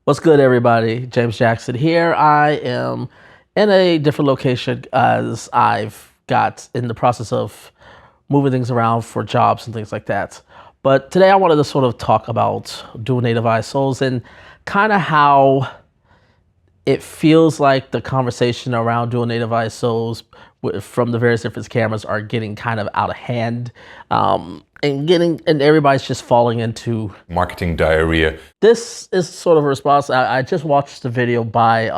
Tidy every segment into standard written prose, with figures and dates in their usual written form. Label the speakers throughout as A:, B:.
A: What's good, everybody? James Jackson here. I am in a different location as I've got in the process of moving things around for jobs and things like that. But today I wanted to sort of talk about dual native ISOs and kind of how it feels like the conversation around dual native ISOs from the various different cameras are getting kind of out of hand, and everybody's just falling into
B: marketing diarrhea.
A: This is sort of a response. I just watched the video by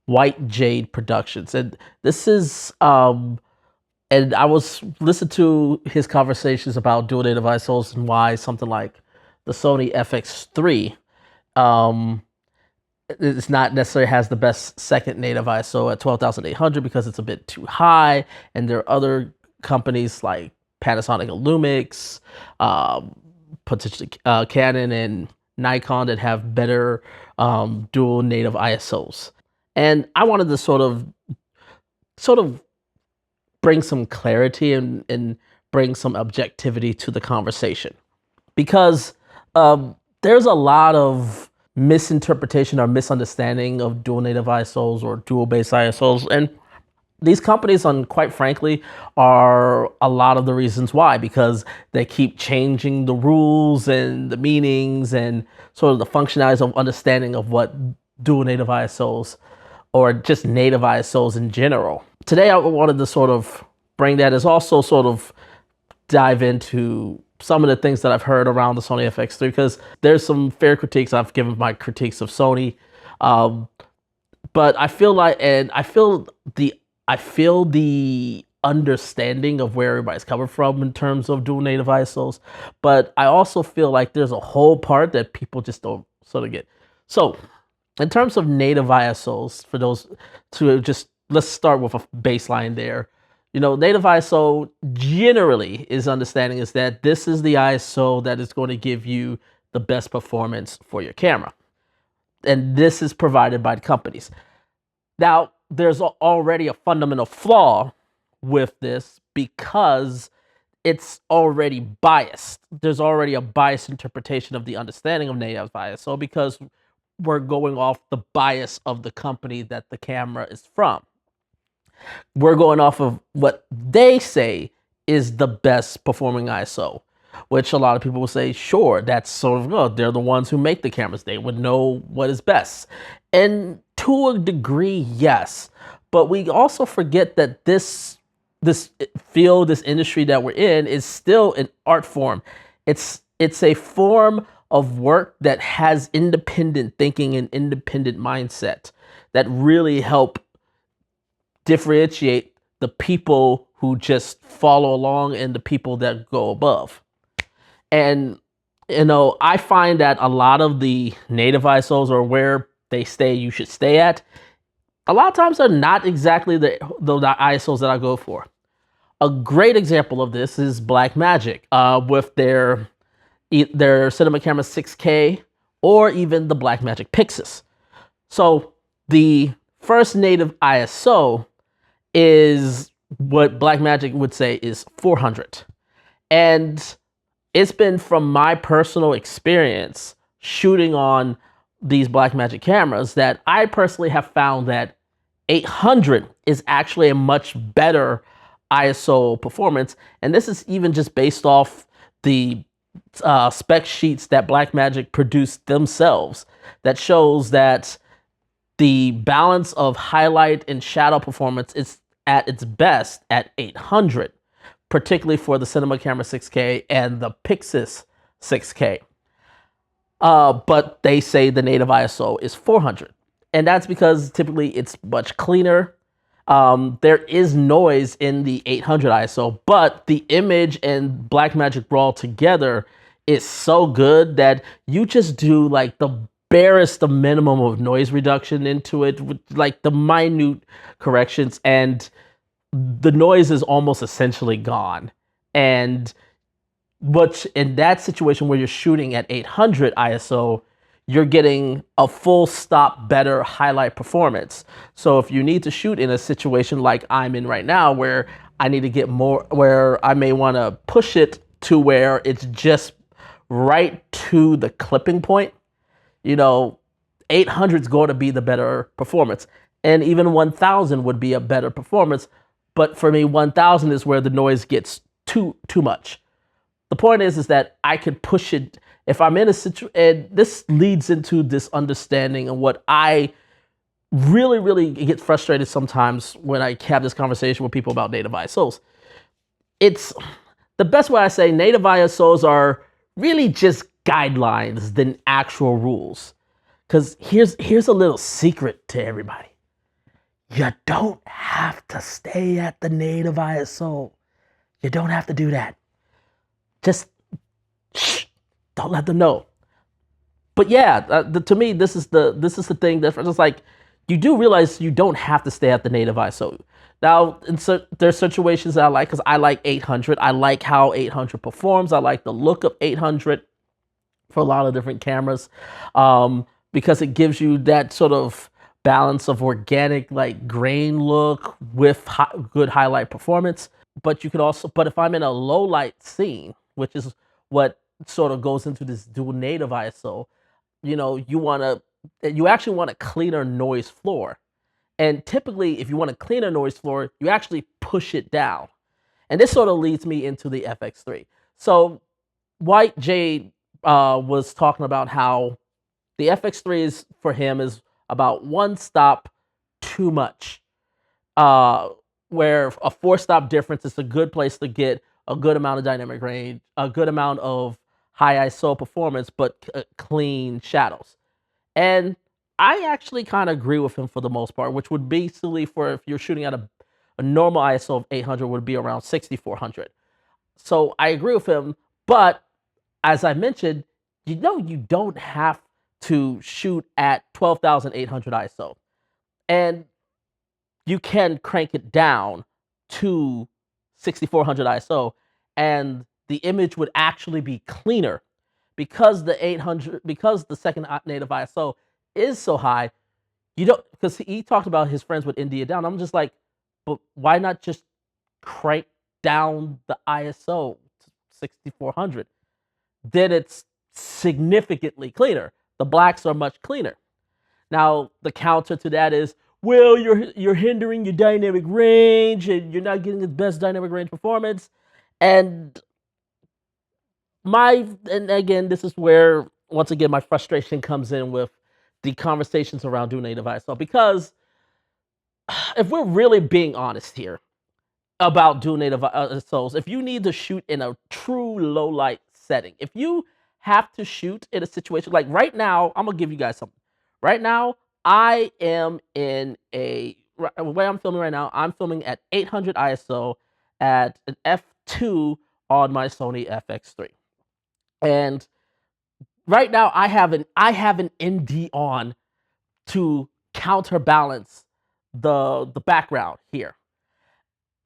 A: White Jade Productions, and this is and I was listening to his conversations about dual native ISOs and why something like the Sony FX3 it's not necessarily has the best second native ISO at 12,800 because it's a bit too high, and there are other companies like Panasonic and Lumix, potentially Canon and Nikon that have better dual native ISOs. And I wanted to sort of bring some clarity and bring some objectivity to the conversation, because there's a lot of misinterpretation or misunderstanding of dual native ISOs or dual base ISOs, and these companies, quite frankly, are a lot of the reasons why, because they keep changing the rules and the meanings and sort of the functionalities of understanding of what dual native ISOs or just native ISOs in general. Today, I wanted to sort of bring that, as also sort of dive into some of the things that I've heard around the Sony FX3, because there's some fair critiques. I've given my critiques of Sony, but I feel the understanding of where everybody's coming from in terms of dual native ISOs, but I also feel like there's a whole part that people just don't sort of get. So, in terms of native ISOs, for those let's start with a baseline there. Native ISO generally understanding is that this is the ISO that is going to give you the best performance for your camera. And this is provided by the companies. Now, there's already a fundamental flaw with this because it's already biased. There's already a biased interpretation of the understanding of native ISO because we're going off the bias of the company that the camera is from. We're going off of what they say is the best performing ISO, which a lot of people will say, sure, that's sort of, oh, they're the ones who make the cameras. They would know what is best. And to a degree, yes. But we also forget that this field, this industry that we're in, is still an art form. It's a form of work that has independent thinking and independent mindset that really help differentiate the people who just follow along and the people that go above. And, I find that a lot of the native ISOs, or where they stay, you should stay at, a lot of times are not exactly the ISOs that I go for. A great example of this is Blackmagic with their cinema camera 6K, or even the Blackmagic Pixis. So the first native ISO is what Blackmagic would say is 400. And it's been, from my personal experience shooting on these Blackmagic cameras, that I personally have found that 800 is actually a much better ISO performance. And this is even just based off the spec sheets that Blackmagic produced themselves, that shows that the balance of highlight and shadow performance is at its best at 800, particularly for the Cinema Camera 6K and the Pixis 6K. But they say the native ISO is 400. And that's because typically it's much cleaner. There is noise in the 800 ISO, but the image and Blackmagic RAW together is so good that you just do like the barest the minimum of noise reduction into it, with like the minute corrections, and the noise is almost essentially gone. And but in that situation where you're shooting at 800 ISO, you're getting a full stop better highlight performance. So if you need to shoot in a situation like I'm in right now, where I need to get more, where I may want to push it to where it's just right to the clipping point, 800 is going to be the better performance. And even 1000 would be a better performance. But for me, 1000 is where the noise gets too much. The point is that I could push it if I'm in a situation, and this leads into this understanding of what I really get frustrated sometimes when I have this conversation with people about native ISOs. It's the best way I say native ISOs are really just guidelines than actual rules. Because here's a little secret to everybody. You don't have to stay at the native ISO. You don't have to do that. Just don't let them know. But yeah, to me, this is the thing that it's like you do realize you don't have to stay at the native ISO. Now, there's situations that I like because I like 800. I like how 800 performs. I like the look of 800 for a lot of different cameras because it gives you that sort of balance of organic, like grain look with good highlight performance. But you could also, but if I'm in a low light scene, which is what sort of goes into this dual native ISO, you actually want a cleaner noise floor. And typically, if you want a cleaner noise floor, you actually push it down. And this sort of leads me into the FX3. So White Jade was talking about how the FX3 is, for him, is about one stop too much. Where a 4-stop difference is a good place to get a good amount of dynamic range, a good amount of high ISO performance, but clean shadows. And I actually kind of agree with him for the most part, which would be silly for if you're shooting at a normal ISO of 800 would be around 6400. So I agree with him, but as I mentioned, you don't have to shoot at 12,800 ISO. And you can crank it down to 6400 ISO and the image would actually be cleaner because the second native ISO is so high. Because he talked about his friends with India down. I'm just like, but why not just crank down the ISO to 6400? Then it's significantly cleaner. The blacks are much cleaner. Now, the counter to that is, well, you're hindering your dynamic range and you're not getting the best dynamic range performance. And again, this is where, once again, my frustration comes in with the conversations around dual native ISO. Because if we're really being honest here about dual native ISOs, if you need to shoot in a true low light setting, if you have to shoot in a situation like right now, I'm gonna give you guys something. Right now, I am in the way I'm filming right now, I'm filming at 800 ISO at an f2 on my Sony FX3. And right now I have an ND on to counterbalance the background here.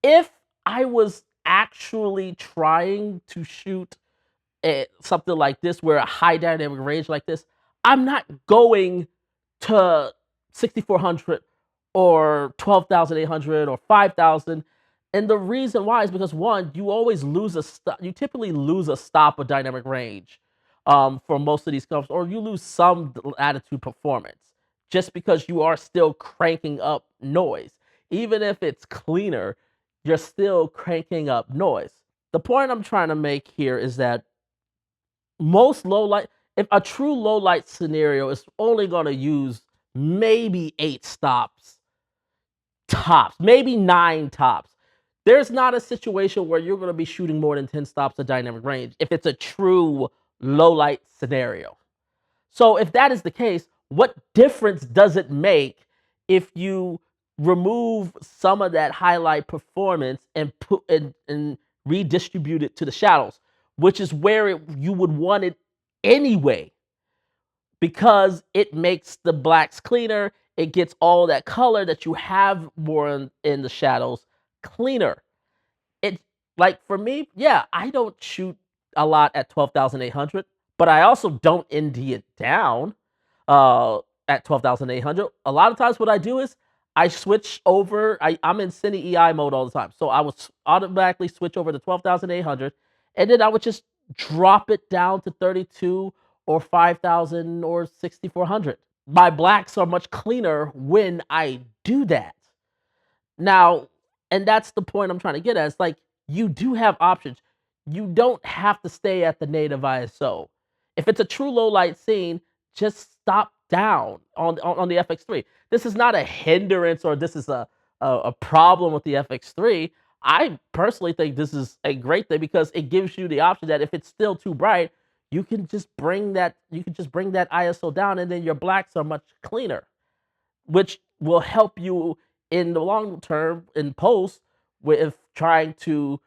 A: If I was actually trying to shoot something like this, where a high dynamic range like this, I'm not going to 6400 or 12,800 or 5,000. And the reason why is because, one, you always lose you typically lose a stop of dynamic range for most of these colors, or you lose some latitude performance just because you are still cranking up noise. Even if it's cleaner, you're still cranking up noise. The point I'm trying to make here is that most low light, if a true low light scenario is only going to use maybe 8 stops tops, maybe 9 tops. There's not a situation where you're going to be shooting more than 10 stops of dynamic range if it's a true low light scenario. So if that is the case, what difference does it make if you remove some of that highlight performance and and redistribute it to the shadows, which is where you would want it anyway, because it makes the blacks cleaner. It gets all that color that you have more in the shadows cleaner. It, like, for me, yeah, I don't shoot a lot at 12,800, but I also don't ND it down at 12,800. A lot of times what I do is I switch over. I'm in Cine EI mode all the time. So I would automatically switch over to 12,800, and then I would just drop it down to 32 or 5,000 or 6,400. my blacks are much cleaner when I do that. Now, and that's the point I'm trying to get at. It's like you do have options. You don't have to stay at the native ISO. If it's a true low light scene, just stop down on the FX3. This is not a hindrance or this is a problem with the FX3. I personally think this is a great thing because it gives you the option that if it's still too bright, you can just bring that ISO down and then your blacks are much cleaner, which will help you in the long term in post with trying to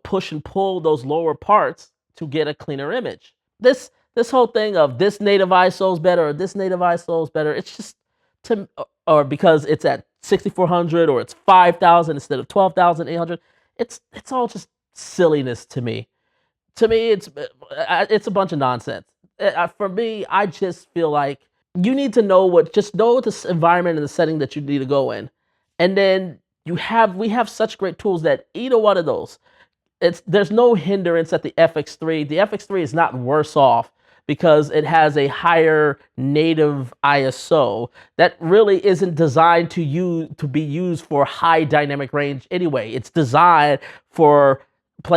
A: push and pull those lower parts to get a cleaner image. This whole thing of this native ISO is better or this native ISO is better, it's just or because it's at 6400 or it's 5000 instead of 12800, it's all just silliness to me. To me, it's a bunch of nonsense. For me, I just feel like you need to just know this environment and the setting that you need to go in, and then we have such great tools that either one of those, there's no hindrance at the FX3. The FX3 is not worse off because it has a higher native ISO that really isn't designed to be used for high dynamic range anyway. It's designed for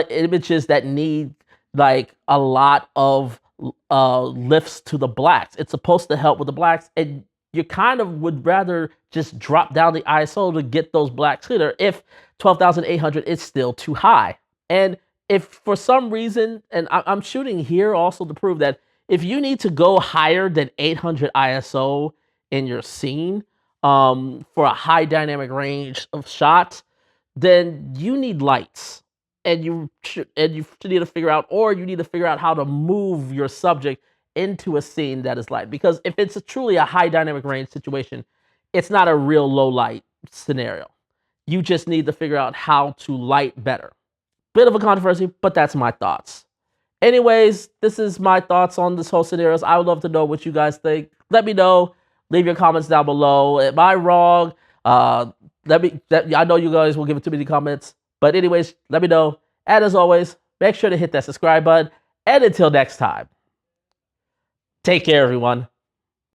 A: images that need like a lot of lifts to the blacks. It's supposed to help with the blacks, and you kind of would rather just drop down the ISO to get those blacks cleaner if 12,800 is still too high. And if for some reason, and I'm shooting here also to prove that if you need to go higher than 800 ISO in your scene for a high dynamic range of shots, then you need lights. And you need to figure out, or you need to figure out how to move your subject into a scene that is light. Because if it's truly a high dynamic range situation, it's not a real low light scenario. You just need to figure out how to light better. Bit of a controversy, but that's my thoughts. Anyways, this is my thoughts on this whole scenario. I would love to know what you guys think. Let me know. Leave your comments down below. Am I wrong? I know you guys will give it to me in the comments. But anyways, let me know. And as always, make sure to hit that subscribe button. And until next time, take care, everyone.